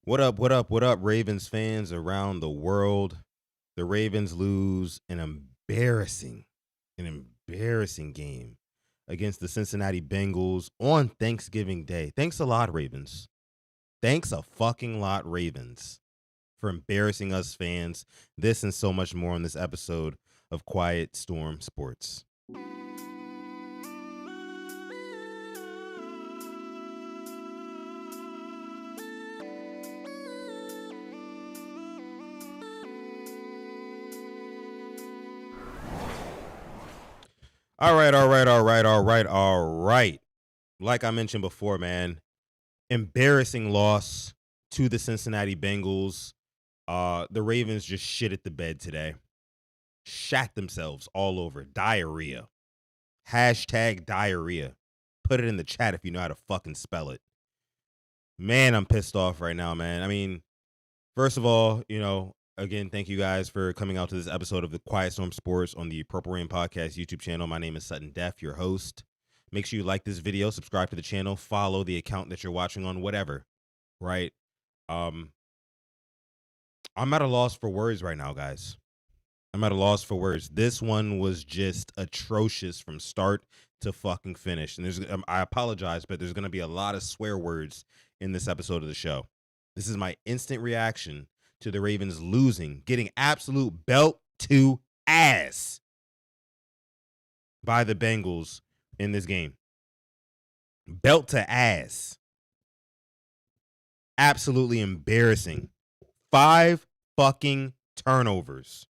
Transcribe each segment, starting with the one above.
What up, what up, what up, Ravens fans around the world? The Ravens lose an embarrassing game against the Cincinnati Bengals on Thanksgiving Day. Thanks a lot, Ravens. Thanks a fucking lot, Ravens, for embarrassing us fans. This and so much more on this episode of Quiet Storm Sports. All right. Like I mentioned before, man, embarrassing loss to the Cincinnati Bengals. The Ravens just shit at the bed today. Shat themselves all over. Diarrhea. Hashtag diarrhea. Put it in the chat if you know how to fucking spell it. Man, I'm pissed off right now, man. I mean, first of all, again, thank you guys for coming out to this episode of the Quiet Storm Sports on the Purple Rain Podcast YouTube channel. My name is Sutton Def, your host. Make sure you like this video, subscribe to the channel, follow the account that you're watching on, whatever, right? I'm at a loss for words right now, guys. I'm at a loss for words. This one was just atrocious from start to fucking finish. And I apologize, but there's going to be a lot of swear words in this episode of the show. This is my instant reaction to the Ravens losing, getting absolute belt to ass by the Bengals in this game. Belt to ass. Absolutely embarrassing. 5 fucking turnovers.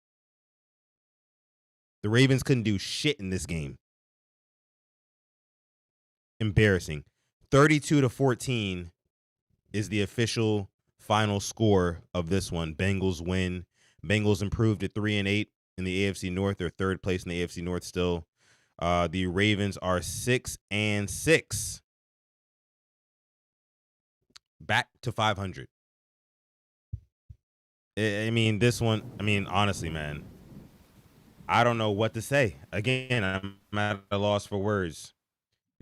The Ravens couldn't do shit in this game. Embarrassing. 32-14 is the official final score of this one. Bengals win. Bengals improved to 3-8 in the AFC North. They're third place in the AFC North still. The Ravens are 6-6. Back to 500. I mean, this one, honestly, man, I don't know what to say. Again, I'm at a loss for words.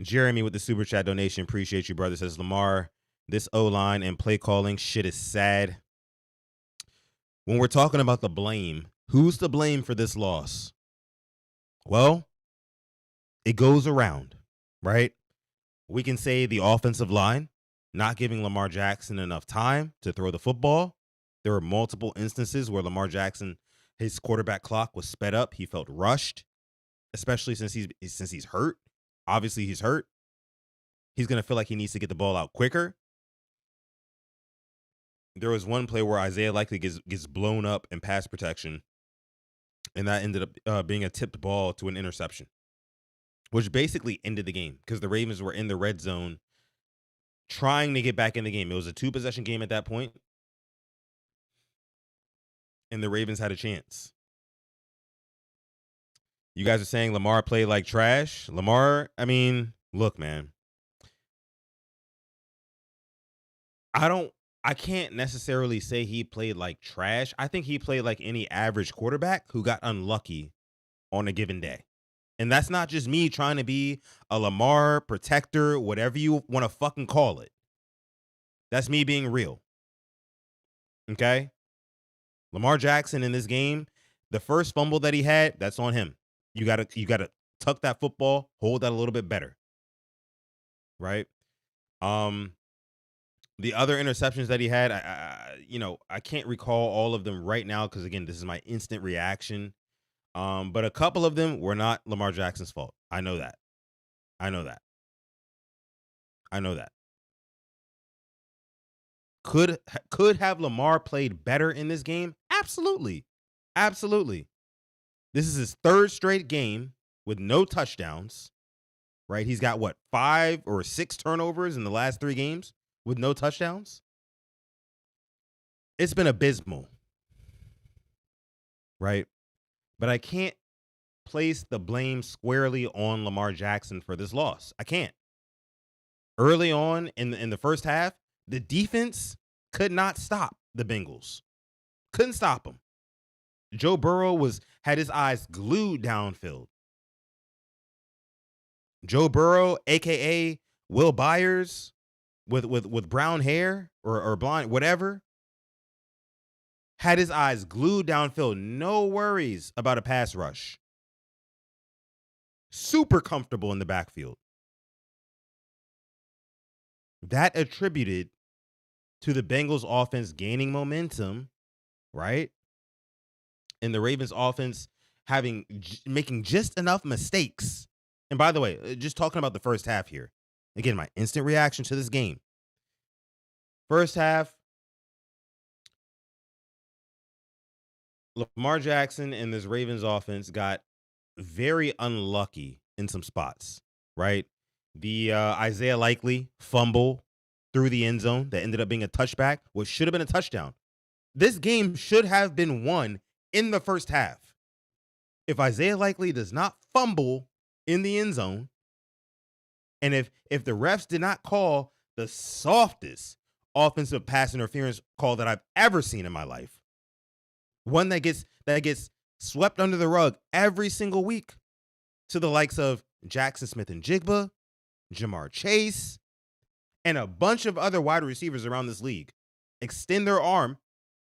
Jeremy with the super chat donation. Appreciate you, brother. Says, Lamar, this O-line and play calling shit is sad. When we're talking about the blame, who's to blame for this loss? Well, it goes around, right? We can say the offensive line, not giving Lamar Jackson enough time to throw the football. There were multiple instances where Lamar Jackson, his quarterback clock was sped up. He felt rushed, especially since he's hurt. Obviously, he's hurt. He's going to feel like he needs to get the ball out quicker. There was one play where Isaiah likely gets blown up in pass protection, and that ended up being a tipped ball to an interception, which basically ended the game because the Ravens were in the red zone trying to get back in the game. It was a 2-possession game at that point, and the Ravens had a chance. You guys are saying Lamar played like trash. Lamar, look, man. I can't necessarily say he played like trash. I think he played like any average quarterback who got unlucky on a given day. And that's not just me trying to be a Lamar protector, whatever you want to fucking call it. That's me being real. Okay? Lamar Jackson in this game, the first fumble that he had, that's on him. You gotta tuck that football, hold that a little bit better. Right? The other interceptions that he had, I can't recall all of them right now because, again, this is my instant reaction. But a couple of them were not Lamar Jackson's fault. I know that. Could have Lamar played better in this game? Absolutely. This is his third straight game with no touchdowns, right? He's got, 5 or 6 turnovers in the last 3 games with no touchdowns? It's been abysmal, right? But I can't place the blame squarely on Lamar Jackson for this loss. I can't. Early on in the first half, the defense could not stop the Bengals. Couldn't stop them. Joe Burrow had his eyes glued downfield. Joe Burrow, a.k.a. Will Byers, with brown hair, or blind, whatever, had his eyes glued downfield. No worries about a pass rush. Super comfortable in the backfield. That attributed to the Bengals offense gaining momentum, right? And the Ravens offense making just enough mistakes. And by the way, just talking about the first half here. Again, my instant reaction to this game. First half, Lamar Jackson and this Ravens offense got very unlucky in some spots, right? The Isaiah Likely fumble through the end zone that ended up being a touchback, which should have been a touchdown. This game should have been won in the first half. If Isaiah Likely does not fumble in the end zone, and if the refs did not call the softest offensive pass interference call that I've ever seen in my life, one that gets swept under the rug every single week to the likes of Jackson Smith and Jigba, Jamar Chase, and a bunch of other wide receivers around this league extend their arm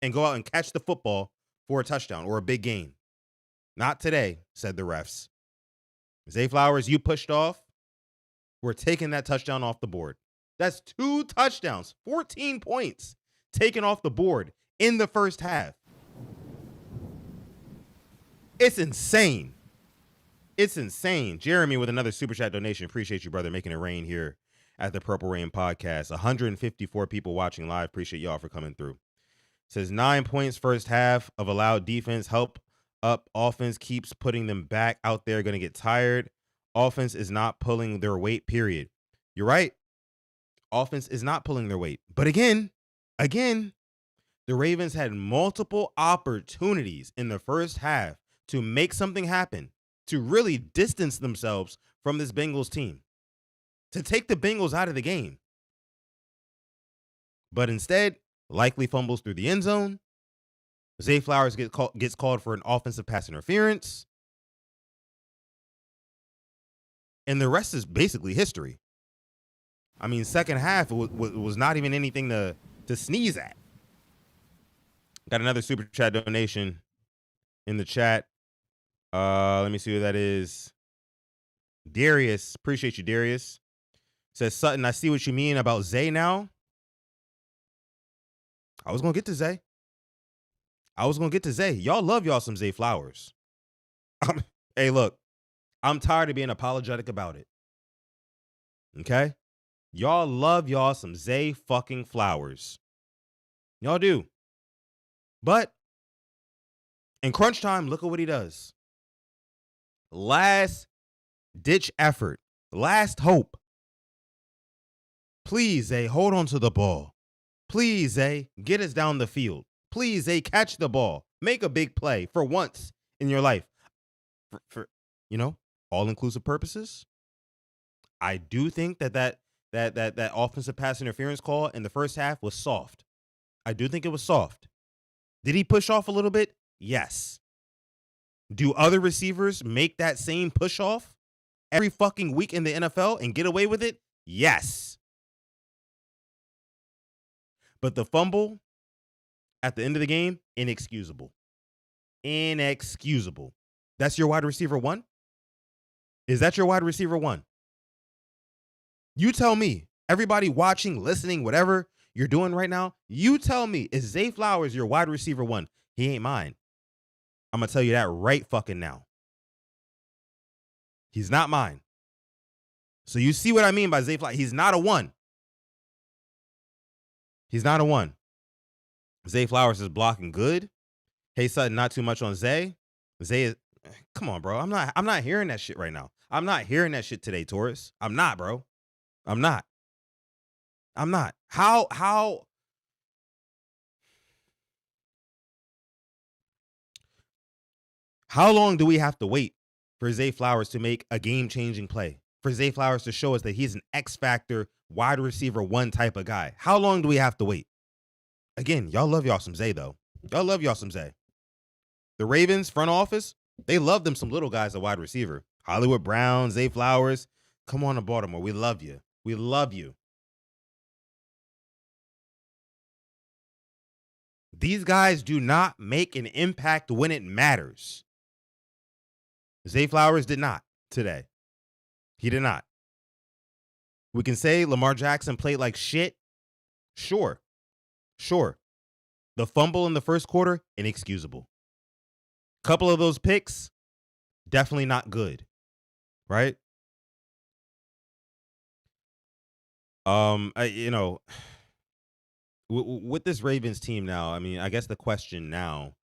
and go out and catch the football for a touchdown or a big gain. Not today, said the refs. Zay Flowers, you pushed off. We're taking that touchdown off the board. That's 2 touchdowns, 14 points taken off the board in the first half. It's insane. It's insane. Jeremy with another super chat donation. Appreciate you, brother, making it rain here at the Purple Rain podcast. 154 people watching live. Appreciate y'all for coming through. Says 9 points first half of allowed defense. Help up offense keeps putting them back out there. Going to get tired. Offense is not pulling their weight, period. You're right. Offense is not pulling their weight. But again, the Ravens had multiple opportunities in the first half to make something happen, to really distance themselves from this Bengals team, to take the Bengals out of the game. But instead, Likely fumbles through the end zone. Zay Flowers gets called for an offensive pass interference. And the rest is basically history. I mean, second half was not even anything to sneeze at. Got another super chat donation in the chat. Let me see who that is. Darius. Appreciate you, Darius. Says, Sutton, I see what you mean about Zay now. I was going to get to Zay. Y'all love y'all some Zay Flowers. Hey, look. I'm tired of being apologetic about it. Okay? Y'all love y'all some Zay fucking Flowers. Y'all do. But in crunch time, look at what he does. Last ditch effort. Last hope. Please, Zay, hold on to the ball. Please, Zay, get us down the field. Please, Zay, catch the ball. Make a big play for once in your life. For all-inclusive purposes, I do think that offensive pass interference call in the first half was soft. I do think it was soft. Did he push off a little bit? Yes. Do other receivers make that same push off every fucking week in the NFL and get away with it? Yes. But the fumble at the end of the game, inexcusable. Inexcusable. That's your wide receiver 1? Is that your wide receiver 1? You tell me. Everybody watching, listening, whatever you're doing right now, you tell me, is Zay Flowers your wide receiver 1? He ain't mine. I'm going to tell you that right fucking now. He's not mine. So you see what I mean by Zay Flowers. He's not a 1. He's not a 1. Zay Flowers is blocking good. Hey, Sutton, not too much on Zay. Zay is, come on, bro. I'm not hearing that shit right now. I'm not hearing that shit today, Taurus. I'm not, bro. I'm not. How long do we have to wait for Zay Flowers to make a game-changing play? For Zay Flowers to show us that he's an X-factor wide receiver 1 type of guy? How long do we have to wait? Again, y'all love y'all some Zay, though. Y'all love y'all some Zay. The Ravens front office, they love them some little guys at wide receiver. Hollywood Brown, Zay Flowers. Come on to Baltimore. We love you. We love you. These guys do not make an impact when it matters. Zay Flowers did not today. He did not. We can say Lamar Jackson played like shit. Sure. The fumble in the first quarter, inexcusable. Couple of those picks, definitely not good. Right? With this Ravens team now, I mean, I guess the question now,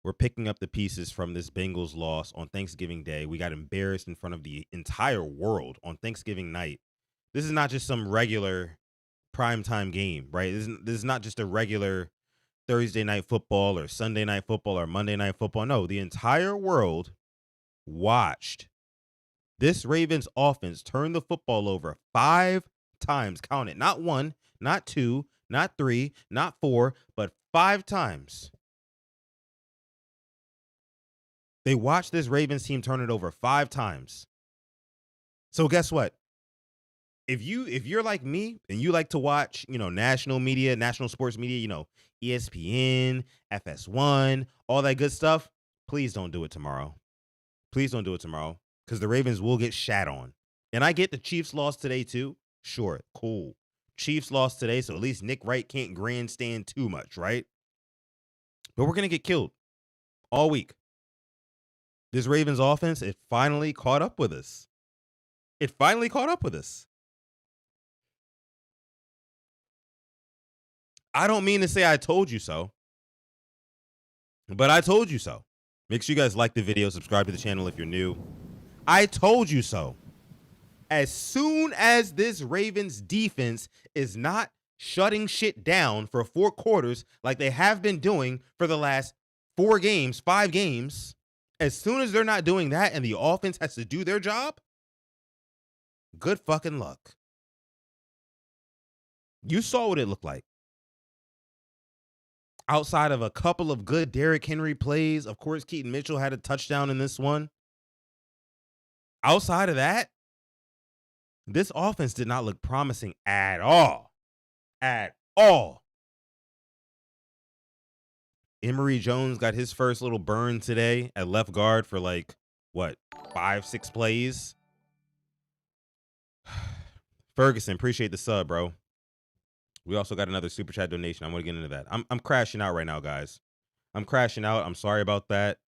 we're picking up the pieces from this Bengals loss on Thanksgiving Day. We got embarrassed in front of the entire world on Thanksgiving night. This is not just some regular primetime game, right? This is not just a regular Thursday night football or Sunday night football or Monday night football. No, the entire world watched this Ravens offense turn the football over 5 times. Count it. Not 1, not 2, not 3, not 4, but 5 times. They watched this Ravens team turn it over 5 times. So guess what? If you're like me and you like to watch, national media, national sports media, ESPN, FS1, all that good stuff, please don't do it tomorrow. Please don't do it tomorrow because the Ravens will get shat on. And I get the Chiefs lost today too. Sure, cool. Chiefs lost today, so at least Nick Wright can't grandstand too much, right? But we're going to get killed all week. This Ravens offense, it finally caught up with us. I don't mean to say I told you so, but I told you so. Make sure you guys like the video, subscribe to the channel if you're new. I told you so. As soon as this Ravens defense is not shutting shit down for 4 quarters like they have been doing for the last 5 games, as soon as they're not doing that and the offense has to do their job, good fucking luck. You saw what it looked like. Outside of a couple of good Derrick Henry plays, of course, Keaton Mitchell had a touchdown in this one. Outside of that, this offense did not look promising at all. At all. Emory Jones got his first little burn today at left guard for 5-6 plays. Ferguson, appreciate the sub, bro. We also got another super chat donation. I'm going to get into that. I'm crashing out right now, guys. I'm crashing out. I'm sorry about that.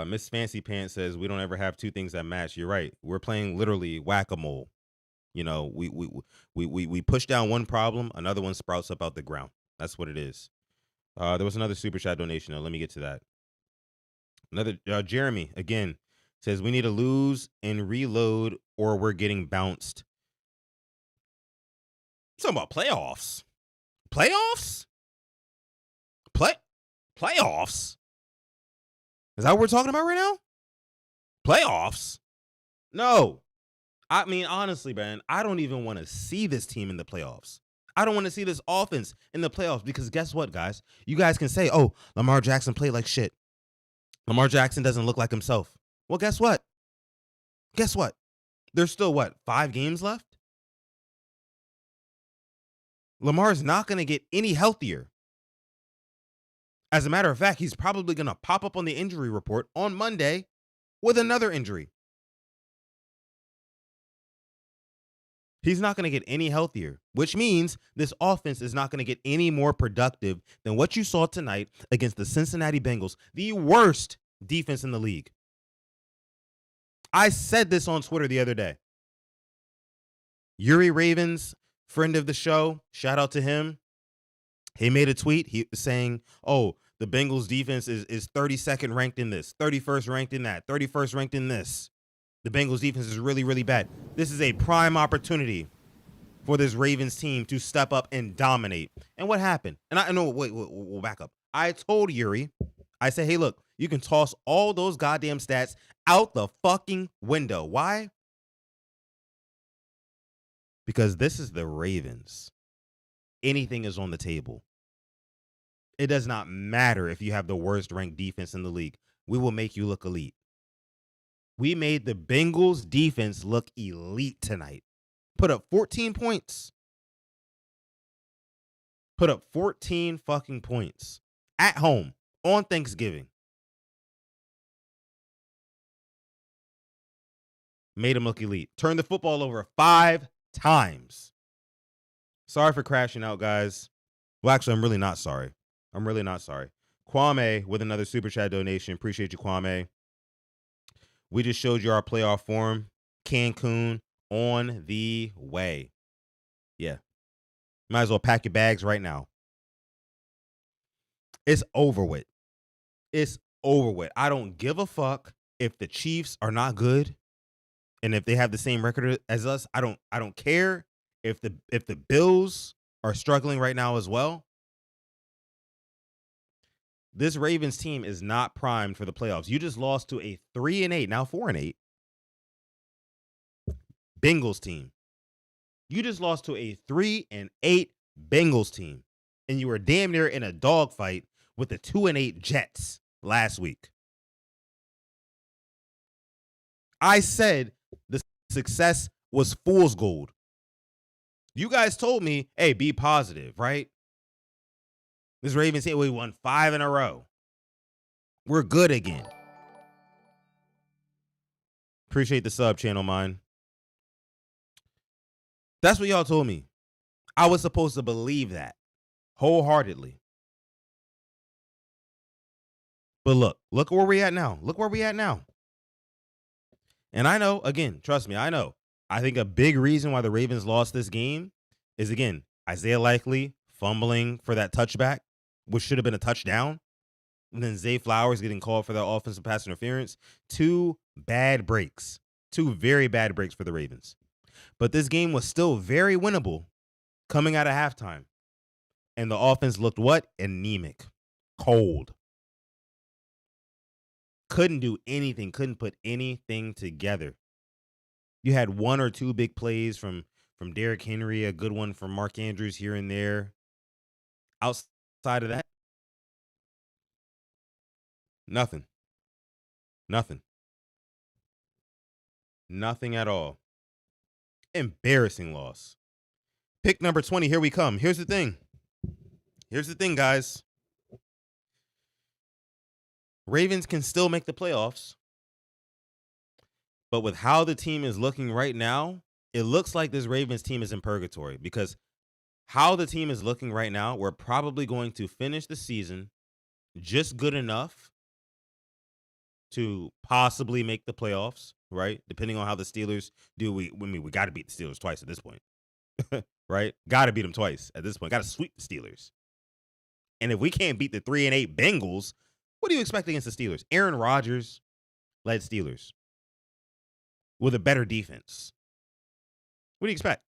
Miss Fancy Pants says we don't ever have 2 things that match. You're right. We're playing literally whack-a-mole. We push down one problem, another one sprouts up out the ground. That's what it is. There was another super chat donation. Let me get to that. Another Jeremy again says we need to lose and reload or we're getting bounced. Talking about playoffs. Playoffs? Playoffs? Is that what we're talking about right now? Playoffs? No. I mean, honestly, man, I don't even want to see this team in the playoffs. I don't want to see this offense in the playoffs because guess what, guys? You guys can say, oh, Lamar Jackson played like shit. Lamar Jackson doesn't look like himself. Well, guess what? There's still, 5 games left? Lamar's not going to get any healthier. As a matter of fact, he's probably going to pop up on the injury report on Monday with another injury. He's not going to get any healthier, which means this offense is not going to get any more productive than what you saw tonight against the Cincinnati Bengals, the worst defense in the league. I said this on Twitter the other day. Yuri Ravens, friend of the show, shout out to him. He made a tweet saying, oh, the Bengals defense is 32nd ranked in this, 31st ranked in that, 31st ranked in this. The Bengals defense is really, really bad. This is a prime opportunity for this Ravens team to step up and dominate. And what happened? And I know, we'll back up. I told Yuri, I said, hey, look, you can toss all those goddamn stats out the fucking window. Why? Because this is the Ravens. Anything is on the table. It does not matter if you have the worst ranked defense in the league. We will make you look elite. We made the Bengals defense look elite tonight. Put up 14 points. Put up 14 fucking points at home on Thanksgiving. Made him look elite. Turned the football over 5 times. Sorry for crashing out, guys. Well, actually, I'm really not sorry. I'm really not sorry. Kwame with another super chat donation. Appreciate you, Kwame. We just showed you our playoff form. Cancun on the way. Yeah. Might as well pack your bags right now. It's over with. It's over with. I don't give a fuck if the Chiefs are not good and if they have the same record as us. I don't care if the Bills are struggling right now as well. This Ravens team is not primed for the playoffs. You just lost to a 3-8, now 4-8 Bengals team. You just lost to a 3-8 Bengals team. And you were damn near in a dogfight with the 2-8 Jets last week. I said the success was fool's gold. You guys told me, hey, be positive, right? This Ravens team, we won 5 in a row. We're good again. Appreciate the sub, channel mine. That's what y'all told me. I was supposed to believe that wholeheartedly. But look where we at now. Look where we at now. And I know, again, trust me, I know. I think a big reason why the Ravens lost this game is, again, Isaiah Likely fumbling for that touchback, which should have been a touchdown. And then Zay Flowers getting called for that offensive pass interference. 2 bad breaks. 2 very bad breaks for the Ravens. But this game was still very winnable coming out of halftime. And the offense looked what? Anemic. Cold. Couldn't do anything. Couldn't put anything together. You had 1 or 2 big plays from Derrick Henry, a good one from Mark Andrews here and there. Outside of that, nothing. Nothing. Nothing at all. Embarrassing loss. Pick number 20. Here we come. Here's the thing. Here's the thing, guys. Ravens can still make the playoffs. But with how the team is looking right now, it looks like this Ravens team is in purgatory, because how the team is looking right now, we're probably going to finish the season just good enough to possibly make the playoffs, right? Depending on how the Steelers do. We got to beat the Steelers twice at this point, right? Got to beat them twice at this point. Got to sweep the Steelers. And if we can't beat the 3-8 Bengals, what do you expect against the Steelers? Aaron Rodgers led Steelers with a better defense. What do you expect?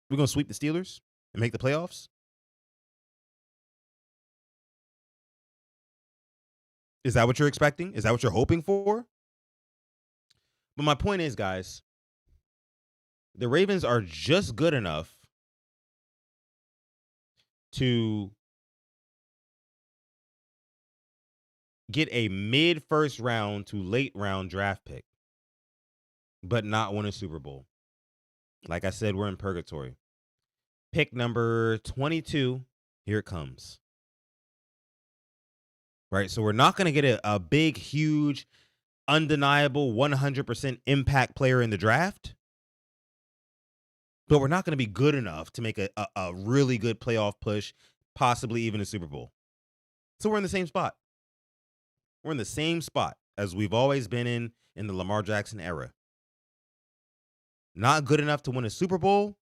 We're going to sweep the Steelers and make the playoffs? Is that what you're expecting? Is that what you're hoping for? But my point is, guys, the Ravens are just good enough to get a mid-first round to late round draft pick, but not win a Super Bowl. Like I said, we're in purgatory. Pick number 22, here it comes. Right, so we're not going to get a big, huge, undeniable 100% impact player in the draft, but we're not going to be good enough to make a really good playoff push, possibly even a Super Bowl. So we're in the same spot. We're in the same spot as we've always been in the Lamar Jackson era. Not good enough to win a Super Bowl,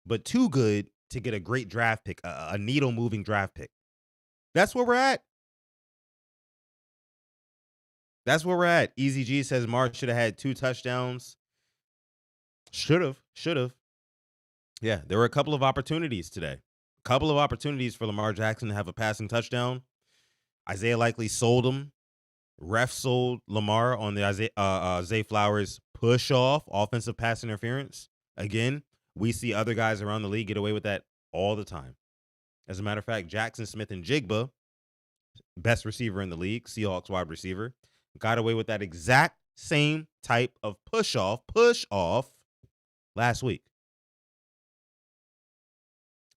but too good to get a great draft pick, a needle-moving draft pick. That's where we're at. That's where we're at. Easy G says Mark should have had 2 touchdowns. Should have. Yeah, there were a couple of opportunities today. A couple of opportunities for Lamar Jackson to have a passing touchdown. Isaiah Likely sold him. Ref sold Lamar on the Zay Flowers push-off offensive pass interference. Again, we see other guys around the league get away with that all the time. As a matter of fact, Jackson Smith-Njigba, best receiver in the league, Seahawks wide receiver, got away with that exact same type of push-off last week.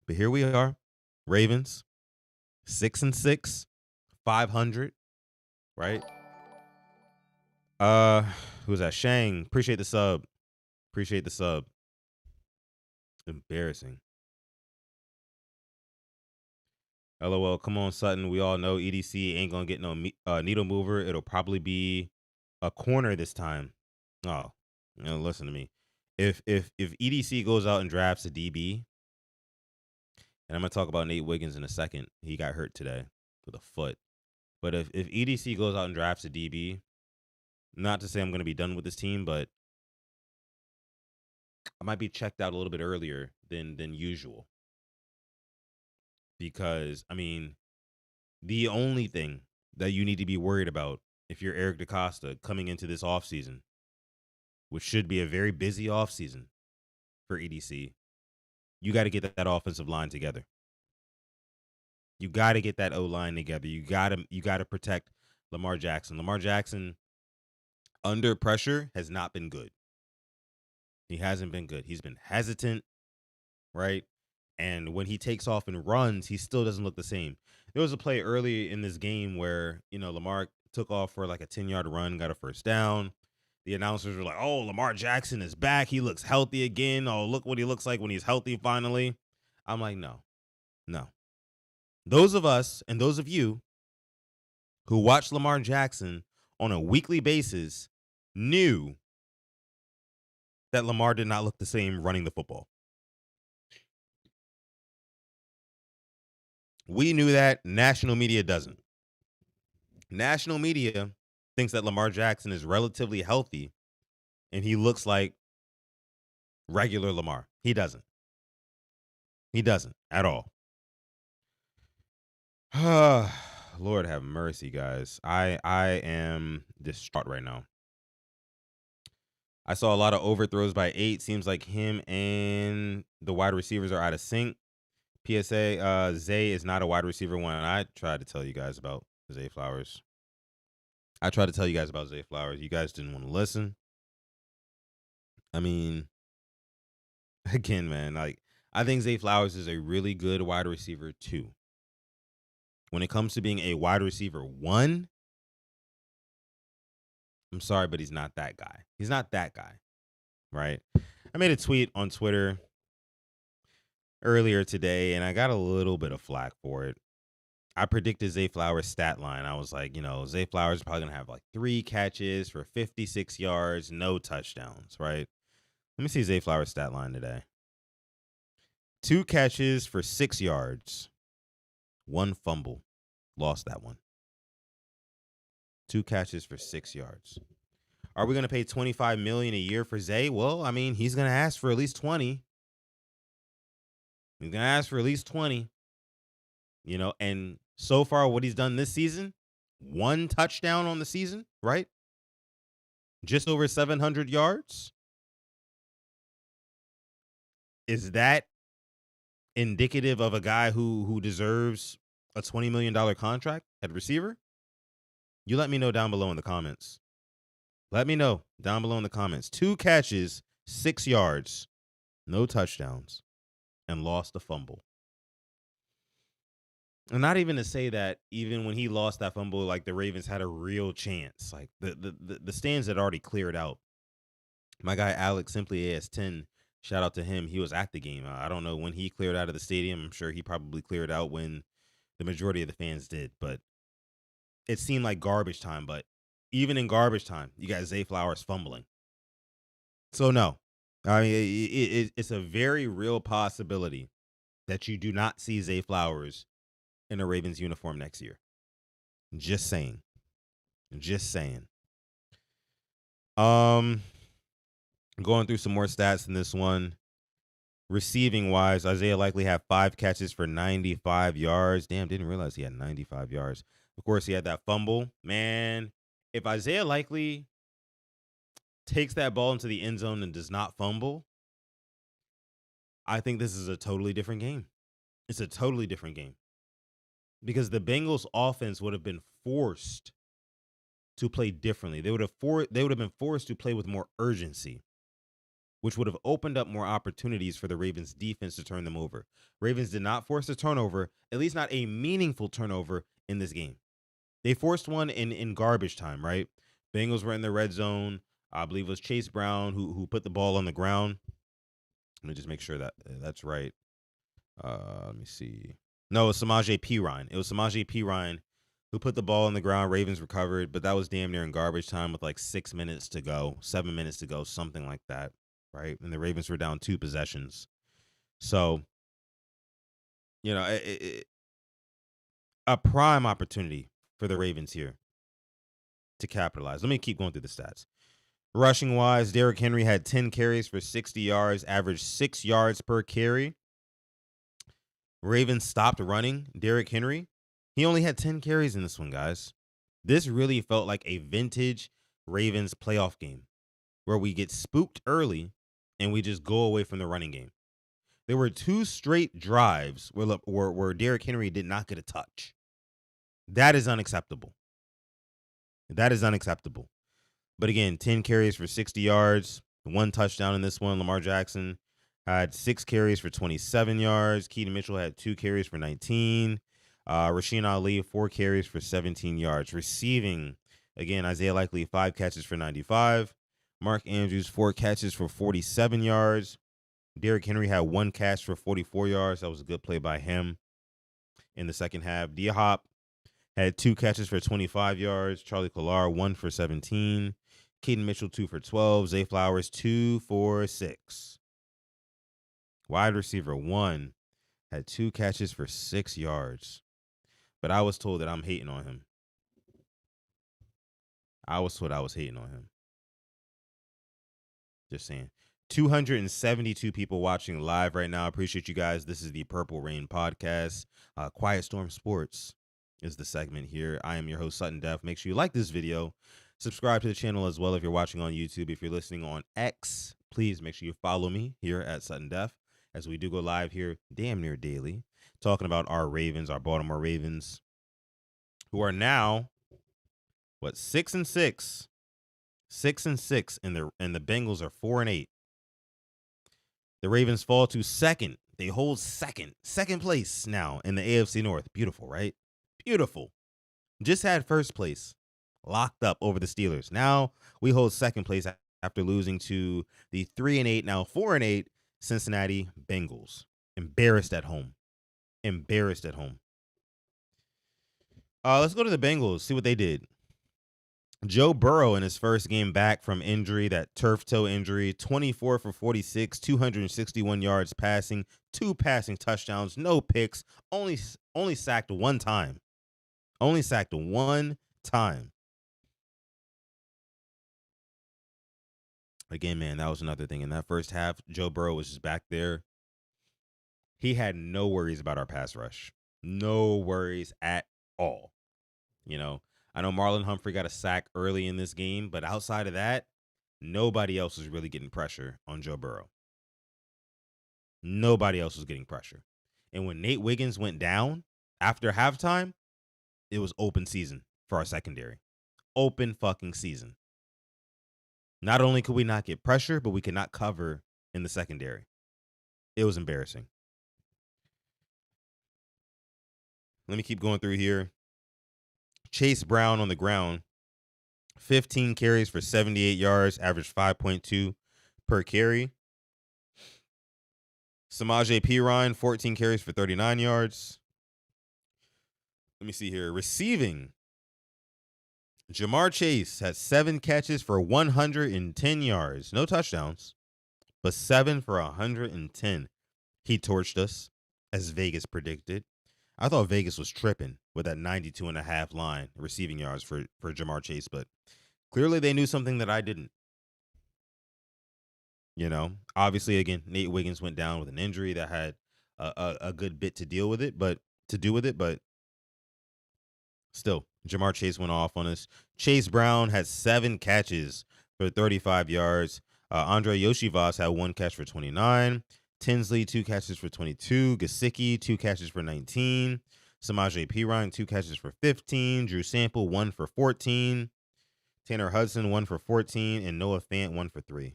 But here we are, Ravens, 6-6, 500, right? Who's that? Shang. Appreciate the sub. Appreciate the sub. Embarrassing. LOL. Come on, Sutton. We all know EDC ain't gonna get no needle mover. It'll probably be a corner this time. Oh, listen to me. If EDC goes out and drafts a DB, and I'm gonna talk about Nate Wiggins in a second. He got hurt today with a foot. But if EDC goes out and drafts a DB, not to say I'm gonna be done with this team, but I might be checked out a little bit earlier than usual. Because I mean, the only thing that you need to be worried about if you're Eric DaCosta coming into this offseason, which should be a very busy offseason for EDC, you got to get that offensive line together. You got to get that O-line together. You got to protect Lamar Jackson. Lamar Jackson, under pressure, has not been good. He hasn't been good. He's been hesitant, right? And when he takes off and runs, he still doesn't look the same. There was a play early in this game where, Lamar took off for like a 10-yard run, got a first down. The announcers were like, oh, Lamar Jackson is back. He looks healthy again. Oh, look what he looks like when he's healthy finally. I'm like, no. Those of us and those of you who watch Lamar Jackson on a weekly basis knew that Lamar did not look the same running the football. We knew that. National media doesn't. National media thinks that Lamar Jackson is relatively healthy and he looks like regular Lamar. He doesn't. He doesn't at all. Lord have mercy, guys. I am distraught right now. I saw a lot of overthrows by 8. Seems like him and the wide receivers are out of sync. PSA, Zay is not a wide receiver one. I tried to tell you guys about Zay Flowers. You guys didn't want to listen. I mean, again, man, like, I think Zay Flowers is a really good wide receiver too. When it comes to being a wide receiver 1, I'm sorry, but he's not that guy. He's not that guy, right? I made a tweet on Twitter earlier today, and I got a little bit of flack for it. I predicted Zay Flowers' stat line. I was like, Zay Flowers is probably going to have like 3 catches for 56 yards, no touchdowns, right? Let me see Zay Flowers' stat line today. 2 catches for 6 yards, 1 fumble. Lost that one. 2 catches for 6 yards. Are we going to pay $25 million a year for Zay? Well, I mean, he's going to ask for at least 20. He's going to ask for at least 20. And so far what he's done this season, 1 touchdown on the season, right? Just over 700 yards. Is that indicative of a guy who deserves a $20 million contract at receiver? You let me know down below in the comments. Let me know down below in the comments. 2 catches, 6 yards, no touchdowns, and lost a fumble. And not even to say that even when he lost that fumble, like, the Ravens had a real chance. Like, the stands had already cleared out. My guy Alex, simply AS10, shout out to him. He was at the game. I don't know when he cleared out of the stadium. I'm sure he probably cleared out when the majority of the fans did. But it seemed like garbage time. But even in garbage time, you got Zay Flowers fumbling. So, no. I mean, it's a very real possibility that you do not see Zay Flowers in a Ravens uniform next year. Just saying. Going through some more stats in this one. Receiving wise, Isaiah Likely had 5 catches for 95 yards. Damn, didn't realize he had 95 yards. Of course, he had that fumble. Man, if Isaiah Likely takes that ball into the end zone and does not fumble, I think this is a totally different game. It's a totally different game. Because the Bengals offense would have been forced to play differently. They would have been forced to play with more urgency, which would have opened up more opportunities for the Ravens defense to turn them over. Ravens did not force a turnover, at least not a meaningful turnover in this game. They forced one in garbage time, right? Bengals were in the red zone. I believe it was Chase Brown who put the ball on the ground. Let me just make sure that that's right. Let me see. No, it was Samaje Perine. It was Samaje Perine who put the ball on the ground. Ravens recovered, but that was damn near in garbage time with like 6 minutes to go, 7 minutes to go, something like that, right? And the Ravens were down 2 possessions. So, a prime opportunity for the Ravens here to capitalize. Let me keep going through the stats. Rushing wise, Derrick Henry had 10 carries for 60 yards, averaged 6 yards per carry. Ravens stopped running Derrick Henry. He only had 10 carries in this one, guys. This really felt like a vintage Ravens playoff game where we get spooked early and we just go away from the running game. There were 2 straight drives where Derrick Henry did not get a touch. That is unacceptable. That is unacceptable. But again, 10 carries for 60 yards, 1 touchdown in this one. Lamar Jackson had 6 carries for 27 yards. Keaton Mitchell had 2 carries for 19. Rasheen Ali, 4 carries for 17 yards. Receiving, again, Isaiah Likely, 5 catches for 95. Mark Andrews, 4 catches for 47 yards. Derrick Henry had 1 catch for 44 yards. That was a good play by him in the second half. D-Hop had 2 catches for 25 yards. Charlie Kolar, 1 for 17. Keaton Mitchell, 2 for 12. Zay Flowers, 2 for 6. Wide receiver 1 had 2 catches for 6 yards. But I was told that I'm hating on him. I was told I was hating on him. Just saying. 272 people watching live right now. I appreciate you guys. This is the Purple Rain Podcast. Quiet Storm Sports is the segment here. I am your host, Sutton Def. Make sure you like this video. Subscribe to the channel as well if you're watching on YouTube. If you're listening on X, please make sure you follow me here at Sutton Def, as we do go live here damn near daily, talking about our Ravens, our Baltimore Ravens, who are now, 6-6. 6-6, and the Bengals are 4-8. The Ravens fall to second. They hold second place now in the AFC North. Beautiful, right? Beautiful. Just had first place locked up over the Steelers. Now we hold second place after losing to the 3-8, now 4-8 Cincinnati Bengals. Embarrassed at home. Embarrassed at home. Let's go to the Bengals, see what they did. Joe Burrow in his first game back from injury, that turf toe injury, 24 for 46, 261 yards passing, 2 passing touchdowns, no picks, only sacked 1 time. Only sacked 1 time. Again, man, that was another thing. In that first half, Joe Burrow was just back there. He had no worries about our pass rush. No worries at all. I know Marlon Humphrey got a sack early in this game, but outside of that, nobody else was really getting pressure on Joe Burrow. Nobody else was getting pressure. And when Nate Wiggins went down after halftime, it was open season for our secondary. Open fucking season. Not only could we not get pressure, but we could not cover in the secondary. It was embarrassing. Let me keep going through here. Chase Brown on the ground, 15 carries for 78 yards, averaged 5.2 per carry. Samaje Perine, 14 carries for 39 yards. Let me see here. Receiving, Jamar Chase had 7 catches for 110 yards. No touchdowns, but 7 for 110. He torched us, as Vegas predicted. I thought Vegas was tripping with that 92.5 line receiving yards for Jamar Chase, but clearly they knew something that I didn't. Obviously, again, Nate Wiggins went down with an injury that had a good bit to do with it, but still, Jamar Chase went off on us. Chase Brown had 7 catches for 35 yards. Andre Yoshivas had 1 catch for 29. Tinsley, 2 catches for 22. Gesicki, 2 catches for 19. Samaje Perine, 2 catches for 15. Drew Sample, 1 for 14. Tanner Hudson, 1 for 14. And Noah Fant, 1 for 3.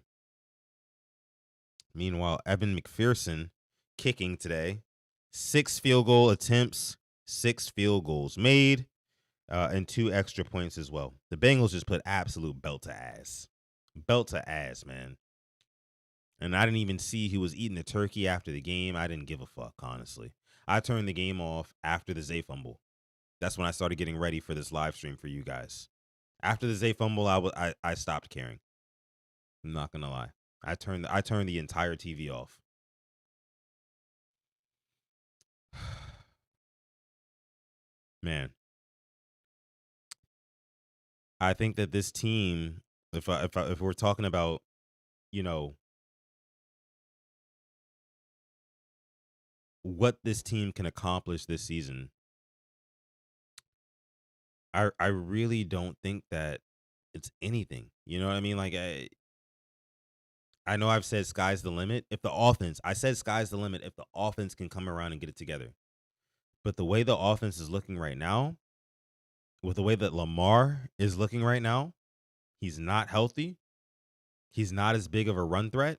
Meanwhile, Evan McPherson kicking today. 6 field goal attempts, 6 field goals made, and 2 extra points as well. The Bengals just put absolute belt to ass. Belt to ass, man. And I didn't even see who was eating the turkey after the game. I didn't give a fuck, honestly. I turned the game off after the Zay fumble. That's when I started getting ready for this live stream for you guys. After the Zay fumble, I stopped caring. I'm not gonna lie. I turned the entire TV off. Man, I think that this team, if we're talking about, you know, what this team can accomplish this season, I really don't think that it's anything. You know what I mean? Like I know I've said sky's the limit. I said sky's the limit if the offense can come around and get it together. But the way the offense is looking right now, with the way that Lamar is looking right now, he's not healthy. He's not as big of a run threat.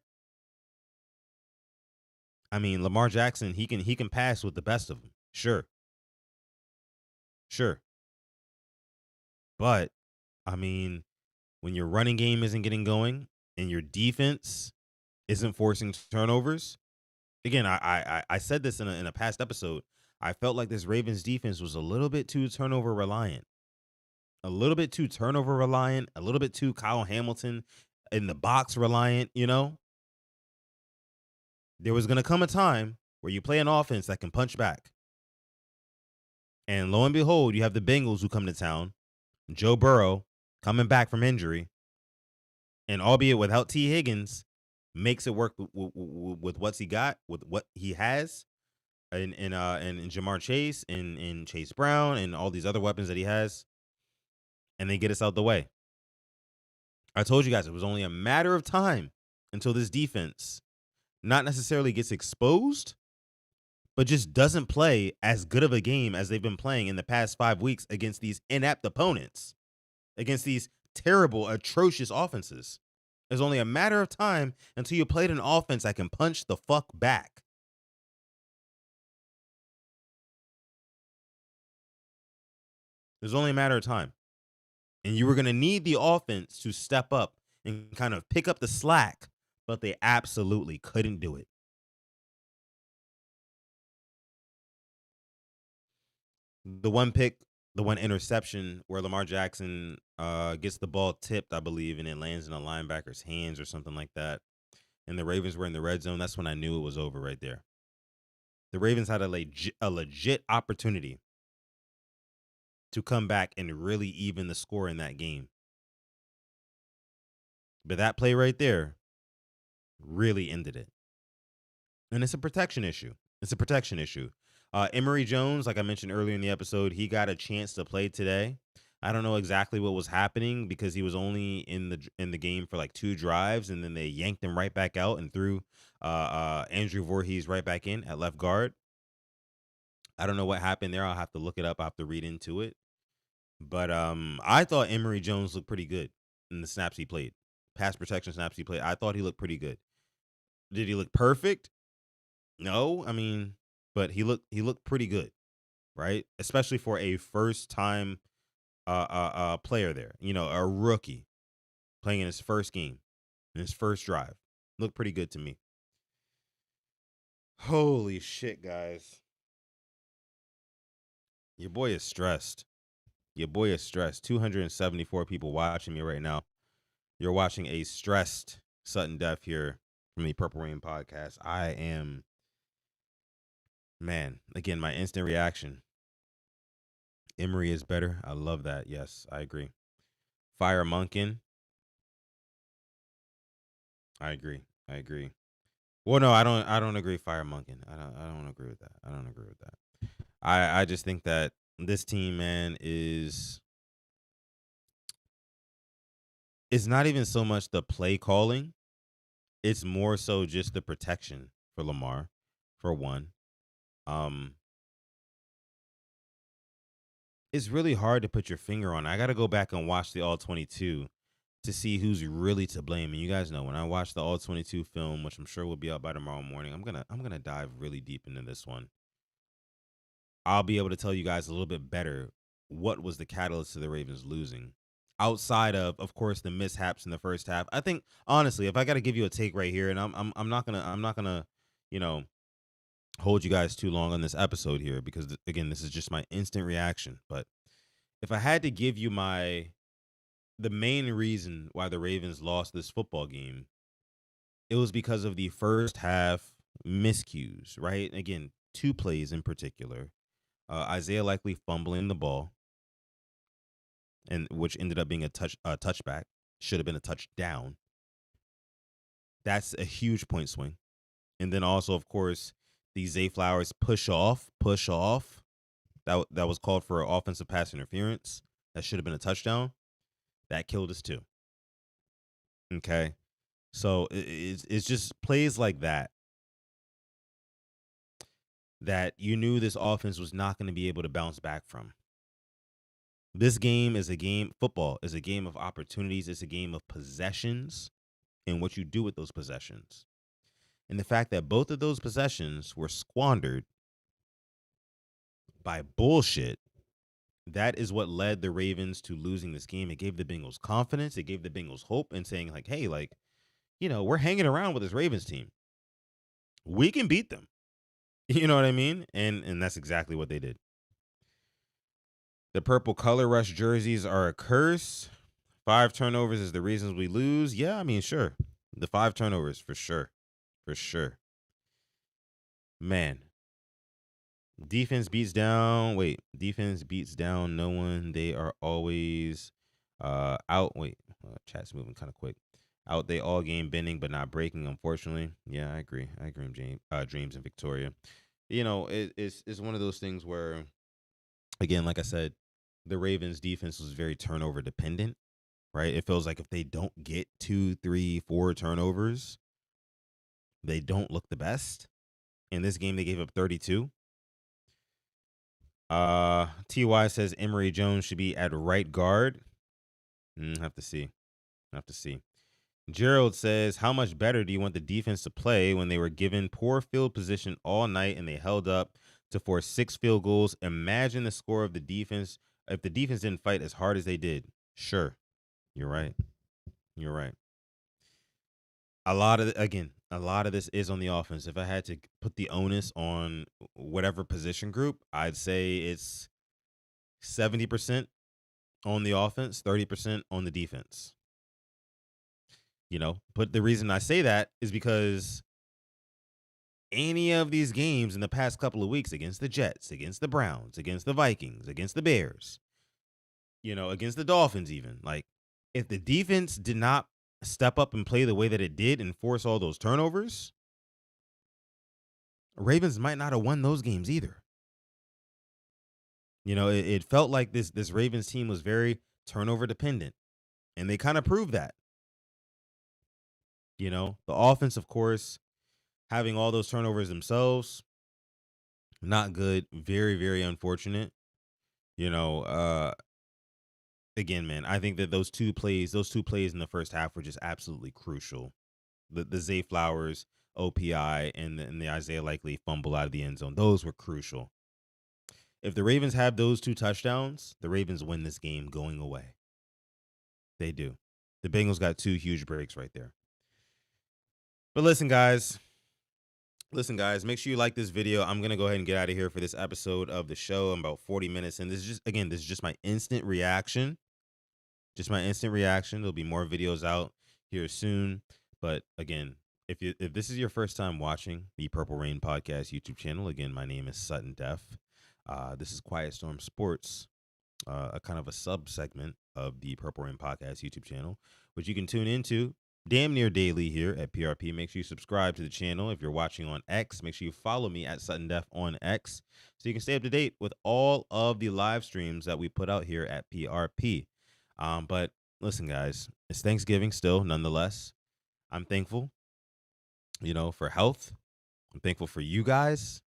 I mean, Lamar Jackson, he can pass with the best of them. Sure. Sure. But I mean, when your running game isn't getting going and your defense isn't forcing turnovers, again, I said this in a past episode. I felt like this Ravens defense was a little bit too turnover reliant. A little bit too turnover reliant, a little bit too Kyle Hamilton in the box reliant, you know? There was going to come a time where you play an offense that can punch back. And lo and behold, you have the Bengals who come to town, Joe Burrow coming back from injury, and albeit without T. Higgins, makes it work with what he got, with what he has, and Jamar Chase and Chase Brown and all these other weapons that he has, and they get us out the way. I told you guys it was only a matter of time until this defense not necessarily gets exposed, but just doesn't play as good of a game as they've been playing in the past 5 weeks against these inept opponents, against these terrible, atrocious offenses. There's only a matter of time until you played an offense that can punch the fuck back. There's only a matter of time. And you were going to need the offense to step up and kind of pick up the slack, but they absolutely couldn't do it. The one interception where Lamar Jackson gets the ball tipped, I believe, and it lands in a linebacker's hands or something like that. And the Ravens were in the red zone. That's when I knew it was over right there. The Ravens had a legit opportunity to come back and really even the score in that game. But that play right there really ended it. And it's a protection issue. Emory Jones, like I mentioned earlier in the episode, he got a chance to play today. I don't know exactly what was happening because he was only in the game for like 2 drives, and then they yanked him right back out and threw Andrew Voorhees right back in at left guard. I don't know what happened there. I'll have to look it up. I'll have to read into it. But I thought Emory Jones looked pretty good in the snaps he played. Pass protection snaps he played. I thought he looked pretty good. Did he look perfect? No. I mean, but he looked pretty good, right? Especially for a first time player there. You know, a rookie playing in his first game, in his first drive. Looked pretty good to me. Holy shit, guys. Your boy is stressed. 274 people watching me right now. You're watching a stressed Sutton Def here from the Purple Rain podcast. I am, man, again, my instant reaction. Emory is better. I love that. Yes, I agree. Fire Monkin. I agree. Well, no, I don't agree. Fire Monkin. I don't agree with that. I just think that this team, man, is not even so much the play calling. It's more so just the protection for Lamar, for one. It's really hard to put your finger on. I got to go back and watch the All 22 to see who's really to blame. And you guys know when I watch the All 22 film, which I'm sure will be out by tomorrow morning, I'm gonna dive really deep into this one. I'll be able to tell you guys a little bit better what was the catalyst to the Ravens losing. Outside of course, the mishaps in the first half. I think honestly, if I got to give you a take right here, and I'm not gonna, you know, hold you guys too long on this episode here because again, this is just my instant reaction. But if I had to give you the main reason why the Ravens lost this football game, it was because of the first half miscues, right? Again, two plays in particular. Isaiah likely fumbling the ball, and which ended up being a touchback, should have been a touchdown. That's a huge point swing. And then also, of course, the Zay Flowers push off. That was called for offensive pass interference. That should have been a touchdown. That killed us too. Okay, so it's just plays like that you knew this offense was not going to be able to bounce back from. This game is a game. Football is a game of opportunities. It's a game of possessions and what you do with those possessions. And the fact that both of those possessions were squandered by bullshit, that is what led the Ravens to losing this game. It gave the Bengals confidence. It gave the Bengals hope and saying like, hey, like, we're hanging around with this Ravens team. We can beat them. You know what I mean? And that's exactly what they did. The purple color rush jerseys are a curse. 5 turnovers is the reasons we lose. Yeah, I mean, sure. The 5 turnovers for sure. For sure. Man. Defense beats down no one. They are always out. Wait, chat's moving kind of quick. Out they all game bending but not breaking, unfortunately. Yeah, I agree. Dreams and Victoria. It's one of those things where, again, like I said, the Ravens defense was very turnover dependent, right? It feels like if they don't get 2, 3, 4 turnovers, they don't look the best. In this game, they gave up 32. TY says Emory Jones should be at right guard. Have to see. Gerald says, how much better do you want the defense to play when they were given poor field position all night and they held up to force 6 field goals? Imagine the score of the defense if the defense didn't fight as hard as they did. Sure. You're right. A lot of this is on the offense. If I had to put the onus on whatever position group, I'd say it's 70% on the offense, 30% on the defense. But the reason I say that is because any of these games in the past couple of weeks against the Jets, against the Browns, against the Vikings, against the Bears, against the Dolphins even, like if the defense did not step up and play the way that it did and force all those turnovers, Ravens might not have won those games either. It felt like this Ravens team was very turnover dependent, and they kind of proved that. The offense, of course, having all those turnovers themselves, not good. Very, very unfortunate. Again, man, I think that those two plays in the first half were just absolutely crucial. The Zay Flowers OPI and the Isaiah likely fumble out of the end zone. Those were crucial. If the Ravens have those 2 touchdowns, the Ravens win this game going away. They do. The Bengals got 2 huge breaks right there. But listen, guys, make sure you like this video. I'm going to go ahead and get out of here for this episode of the show. I'm about 40 minutes in. This is just my instant reaction. There'll be more videos out here soon. But again, if this is your first time watching the Purple Rain Podcast YouTube channel, again, my name is Sutton Def. This is Quiet Storm Sports, a kind of a sub-segment of the Purple Rain Podcast YouTube channel, which you can tune into damn near daily here at PRP. Make sure you subscribe to the channel. If you're watching on X, make sure you follow me at Sutton Def on X so you can stay up to date with all of the live streams that we put out here at PRP. But listen, guys, it's Thanksgiving still, nonetheless. I'm thankful, for health. I'm thankful for you guys,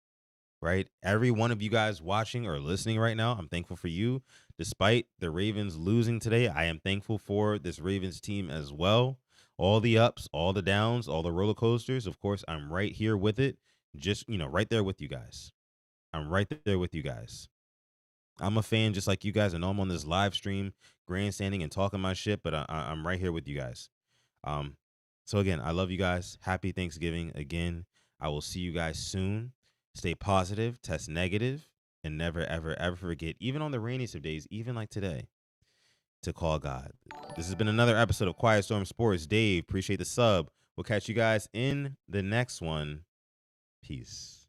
right? Every one of you guys watching or listening right now, I'm thankful for you. Despite the Ravens losing today, I am thankful for this Ravens team as well. All the ups, all the downs, all the roller coasters. Of course, I'm right here with it. Just, right there with you guys. I'm right there with you guys. I'm a fan just like you guys. I know I'm on this live stream, grandstanding and talking my shit, but I'm right here with you guys. Um, so again, I love you guys. Happy Thanksgiving again. I will see you guys soon. Stay positive, test negative, and never, ever, ever forget, even on the rainiest of days, even like today, to call God. This has been another episode of Quiet Storm Sports. Dave, appreciate the sub. We'll catch you guys in the next one. Peace.